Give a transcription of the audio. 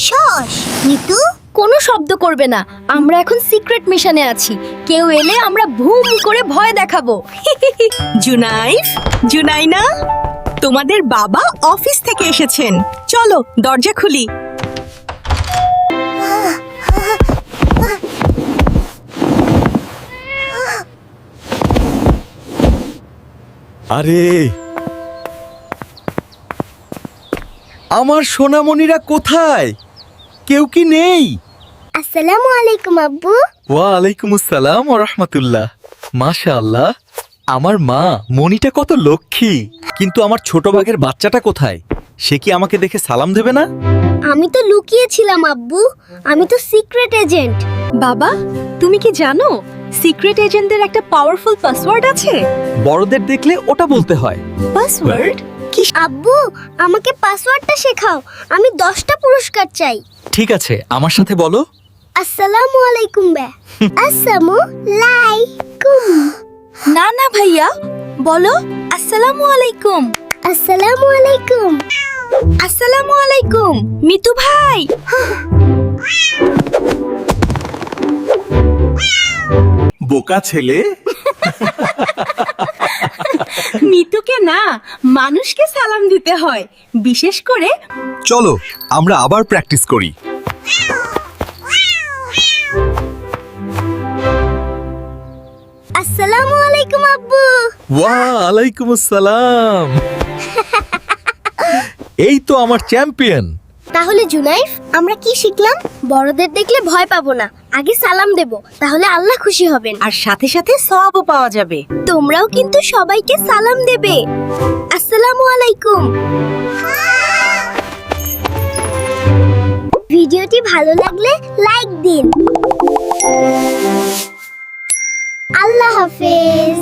শশ নিতু, কোনো শব্দ করবে না, আমরা এখন সিক্রেট মিশনে আছি। কেউ এলে আমরা ভুম করে ভয় দেখাবো। জুনাইফ, জুনাইনা, তোমাদের বাবা অফিস থেকে এসেছেন। চলো দরজা খুলি। আরে আমার সোনামণিরা কোথায়? কেউ কি নেই? আসসালামু আলাইকুম আব্বু। ওয়ালাইকুম আসসালাম ওয়া রাহমাতুল্লাহ। মাশাআল্লাহ, আমার মা মনিটা কত লক্ষ্মী। কিন্তু আমার ছোট বাঘের বাচ্চাটা কোথায়? সে কি আমাকে দেখে সালাম দেবে না? আমি তো লুকিয়েছিলাম আব্বু, আমি তো সিক্রেট এজেন্ট। বাবা, তুমি কি জানো সিক্রেট এজেন্টদের একটা পাওয়ারফুল পাসওয়ার্ড আছে? বড়দের দেখলে ওটা বলতে হয়। পাসওয়ার্ড? আব্বু, আমাকে পাসওয়ার্ডটা শেখাও, আমি 10টা পুরস্কার চাই। ঠিক আছে, আমার সাথে বলো। আসসালামু আলাইকুম বে। আসসালামু আলাইকুম। না না ভাইয়া, বলো আসসালামু আলাইকুম। আসসালামু আলাইকুম। আসসালামু আলাইকুম মিতু ভাই। বোকা ছেলে। মিতুকে না, মানুষকে সালাম দিতে হয়, বিশেষ করে। চলো আমরা আবার প্র্যাকটিস করি। আসসালামু আলাইকুম আব্বু। ওয়ালাইকুম আসসালাম। এই তো আমার চ্যাম্পিয়ন। তাহলে জুনাইফ, আমরা কি শিখলাম? বড়দের দেখলে ভয় পাবো না, আগে সালাম দেব, তাহলে আল্লাহ খুশি হবেন। আর সাথে সাথে সওয়াবও পাওয়া যাবে। তোমরাও কিন্তু সবাইকে সালাম দেবে। আসসালামু আলাইকুম। ভিডিওটি ভালো লাগলে লাইক দিন। আল্লাহ হাফেজ।